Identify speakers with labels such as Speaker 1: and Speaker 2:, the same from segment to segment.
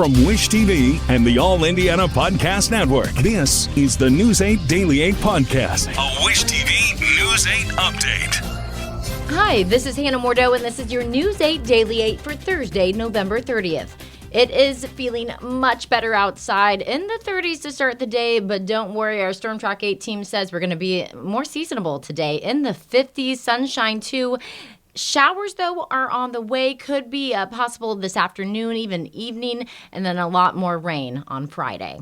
Speaker 1: From Wish TV and the All Indiana Podcast Network, this is the News 8 Daily 8 Podcast, a Wish TV News 8 update.
Speaker 2: Hi, this is Hannah Mordeau, and this is your News 8 Daily 8 for Thursday, November 30th. It is feeling much better outside, in the 30s to start the day, but don't worry, our Storm Track 8 team says we're going to be more seasonable today, in the 50s, sunshine too. Showers, though, are on the way. Could be possible this afternoon, even evening, and then a lot more rain on Friday.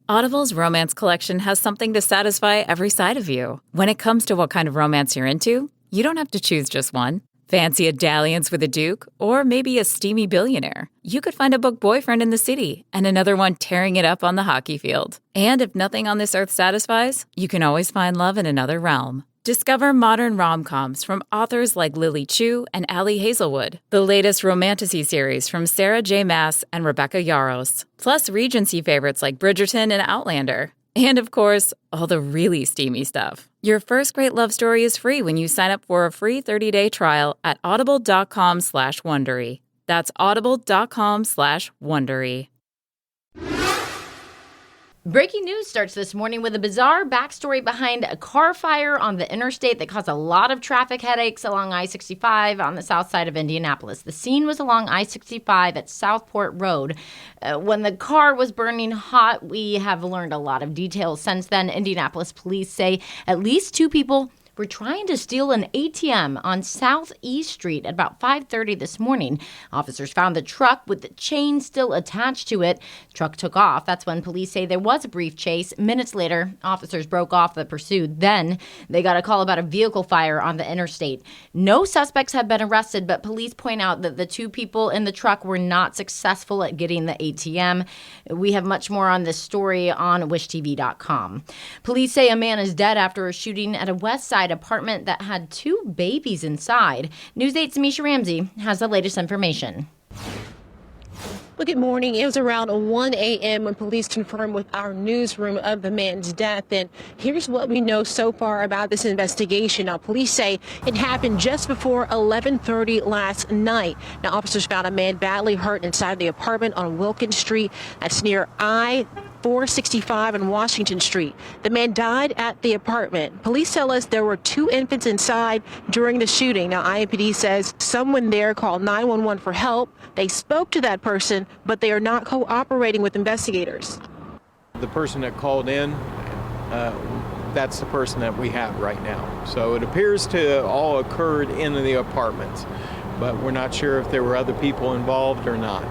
Speaker 3: Audible's romance collection has something to satisfy every side of you. When it comes to what kind of romance you're into, you don't have to choose just one. Fancy a dalliance with a duke, or maybe a steamy billionaire. You could find a book boyfriend in the city and another one tearing it up on the hockey field. And if nothing on this earth satisfies, you can always find love in another realm. Discover modern rom-coms from authors like Lily Chu and Ali Hazelwood, the latest romantasy series from Sarah J. Maas and Rebecca Yarros, plus Regency favorites like Bridgerton and Outlander. And of course, all the really steamy stuff. Your first great love story is free when you sign up for a free 30-day trial at audible.com/Wondery. That's audible.com/Wondery.
Speaker 2: Breaking news starts this morning with a bizarre backstory behind a car fire on the interstate that caused a lot of traffic headaches along I-65 on the south side of Indianapolis. The scene was along I-65 at Southport Road. When the car was burning hot, we have learned a lot of details since then. Indianapolis police say at least 2 people were trying to steal an ATM on Southeast Street at about 5:30 this morning. Officers found the truck with the chain still attached to it. The truck took off. That's when police say there was a brief chase. Minutes later, officers broke off the pursuit. Then they got a call about a vehicle fire on the interstate. No suspects have been arrested, but police point out that the 2 people in the truck were not successful at getting the ATM. We have much more on this story on wishtv.com. Police say a man is dead after a shooting at a West Side apartment that had 2 babies inside. News 8's Misha Ramsey has the latest information.
Speaker 4: Well, good morning. It was around 1 a.m. when police confirmed with our newsroom of the man's death. And here's what we know so far about this investigation. Now, police say it happened just before 11:30 last night. Now, officers found a man badly hurt inside the apartment on Wilkins Street. That's near I-65 and Washington Street. The man died at the apartment. Police tell us there were 2 infants inside during the shooting. Now, IMPD says someone there called 911 for help. They spoke to that person, but they are not cooperating with investigators.
Speaker 5: The person that called in, that's the person that we have right now. So it appears to all occurred in the apartment, but we're not sure if there were other people involved or not.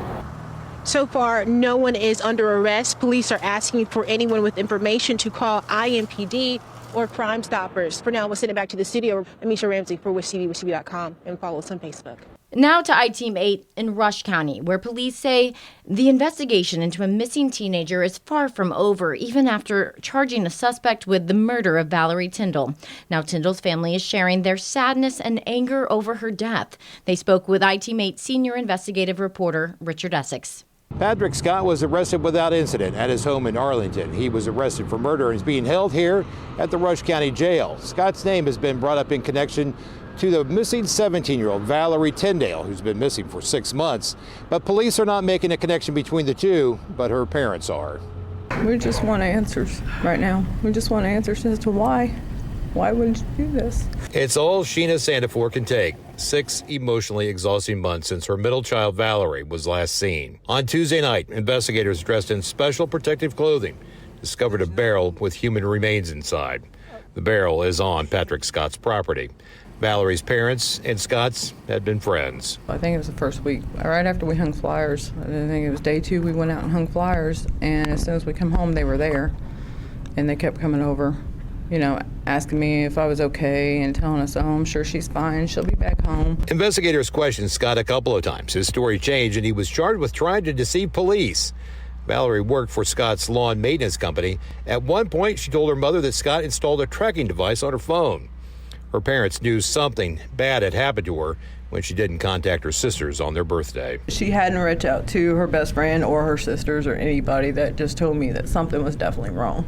Speaker 4: So far, no one is under arrest. Police are asking for anyone with information to call IMPD or Crime Stoppers. For now, we'll send it back to the studio. I'm Misha Ramsey for Wish TV, wishtv.com, and follow us on Facebook.
Speaker 2: Now to I-Team 8 in Rush County, where police say the investigation into a missing teenager is far from over, even after charging a suspect with the murder of Valerie Tyndall. Now Tyndall's family is sharing their sadness and anger over her death. They spoke with I-Team 8 senior investigative reporter Richard Essex.
Speaker 6: Patrick Scott was arrested without incident at his home in Arlington. He was arrested for murder and is being held here at the Rush County Jail. Scott's name has been brought up in connection to the missing 17-year-old Valerie Tyndall, who's been missing for 6 months. But police are not making a connection between the two, but her parents are.
Speaker 7: We just want answers right now. We just want answers as to why. Why would you do this?
Speaker 8: It's all Sheena Sandifor can take. 6 emotionally exhausting months since her middle child, Valerie, was last seen. On Tuesday night, investigators dressed in special protective clothing discovered a barrel with human remains inside. The barrel is on Patrick Scott's property. Valerie's parents and Scott's had been friends.
Speaker 7: I think it was the first week, right after we hung flyers. I think it was day 2 we went out and hung flyers, and as soon as we come home, they were there, and they kept coming over, asking me if I was okay and telling us, I'm sure she's fine, she'll be back home.
Speaker 8: Investigators questioned Scott a couple of times. His story changed, and he was charged with trying to deceive police. Valerie worked for Scott's lawn maintenance company. At one point, she told her mother that Scott installed a tracking device on her phone. Her parents knew something bad had happened to her when she didn't contact her sisters on their birthday.
Speaker 7: She hadn't reached out to her best friend or her sisters or anybody. That just told me that something was definitely wrong.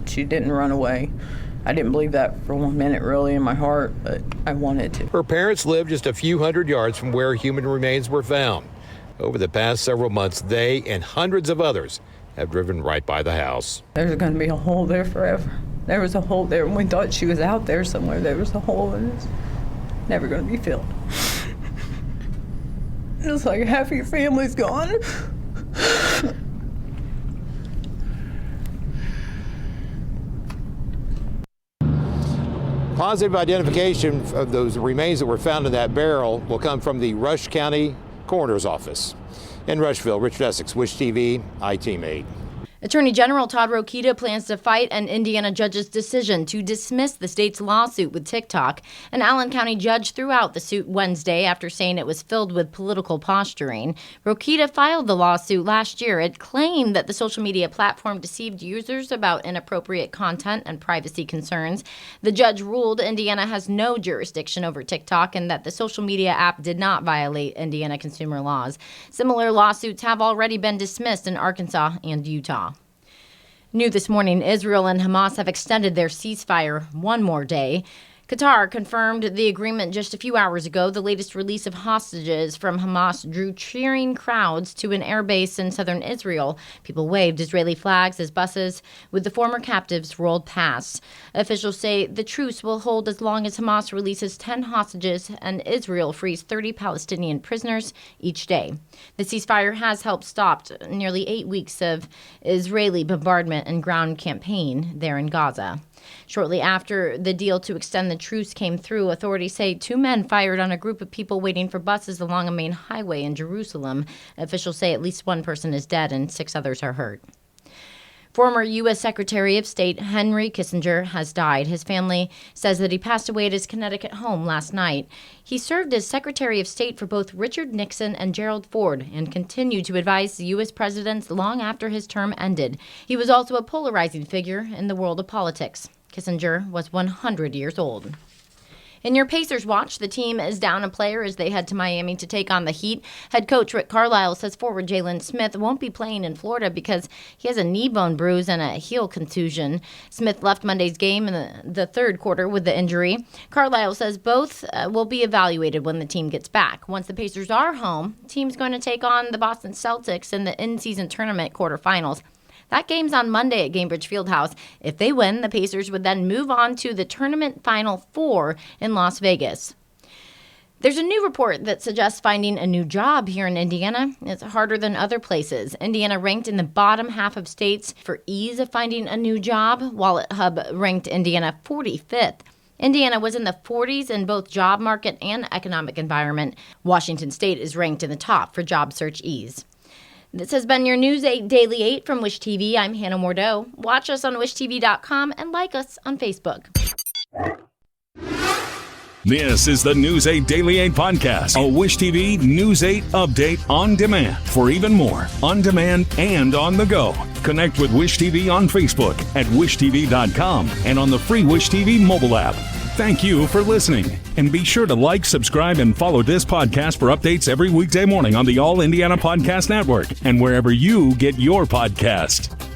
Speaker 7: She didn't run away. I didn't believe that for 1 minute, really, in my heart, but I wanted to.
Speaker 8: Her parents lived just a few hundred yards from where human remains were found. Over the past several months, they and hundreds of others have driven right by the house.
Speaker 7: There's going to be a hole there forever. There was a hole there. When we thought she was out there somewhere, there was a hole, and it's never going to be filled. It's like half your family's gone.
Speaker 6: Positive identification of those remains that were found in that barrel will come from the Rush County Coroner's Office. In Rushville, Richard Essex, Wish TV, I-Team 8.
Speaker 2: Attorney General Todd Rokita plans to fight an Indiana judge's decision to dismiss the state's lawsuit with TikTok. An Allen County judge threw out the suit Wednesday after saying it was filled with political posturing. Rokita filed the lawsuit last year. It claimed that the social media platform deceived users about inappropriate content and privacy concerns. The judge ruled Indiana has no jurisdiction over TikTok and that the social media app did not violate Indiana consumer laws. Similar lawsuits have already been dismissed in Arkansas and Utah. New this morning, Israel and Hamas have extended their ceasefire one more day. Qatar confirmed the agreement just a few hours ago. The latest release of hostages from Hamas drew cheering crowds to an airbase in southern Israel. People waved Israeli flags as buses with the former captives rolled past. Officials say the truce will hold as long as Hamas releases 10 hostages and Israel frees 30 Palestinian prisoners each day. The ceasefire has helped stop nearly 8 weeks of Israeli bombardment and ground campaign there in Gaza. Shortly after the deal to extend the truce came through, authorities say 2 men fired on a group of people waiting for buses along a main highway in Jerusalem. Officials say at least 1 person is dead and 6 others are hurt. Former U.S. Secretary of State Henry Kissinger has died. His family says that he passed away at his Connecticut home last night. He served as Secretary of State for both Richard Nixon and Gerald Ford and continued to advise the U.S. presidents long after his term ended. He was also a polarizing figure in the world of politics. Kissinger was 100 years old. In your Pacers watch, the team is down a player as they head to Miami to take on the Heat. Head coach Rick Carlisle says forward Jalen Smith won't be playing in Florida because he has a knee bone bruise and a heel contusion. Smith left Monday's game in the third quarter with the injury. Carlisle says both will be evaluated when the team gets back. Once the Pacers are home, the team's going to take on the Boston Celtics in the in-season tournament quarterfinals. That game's on Monday at Gainbridge Fieldhouse. If they win, the Pacers would then move on to the tournament Final Four in Las Vegas. There's a new report that suggests finding a new job here in Indiana is harder than other places. Indiana ranked in the bottom half of states for ease of finding a new job. Wallet Hub ranked Indiana 45th. Indiana was in the 40s in both job market and economic environment. Washington State is ranked in the top for job search ease. This has been your News 8 Daily 8 from Wish TV. I'm Hannah Mordeau. Watch us on wishtv.com and like us on Facebook.
Speaker 1: This is the News 8 Daily 8 podcast, a Wish TV News 8 update on demand. For even more, on demand and on the go, connect with Wish TV on Facebook at wishtv.com and on the free Wish TV mobile app. Thank you for listening. And be sure to like, subscribe, and follow this podcast for updates every weekday morning on the All Indiana Podcast Network and wherever you get your podcast.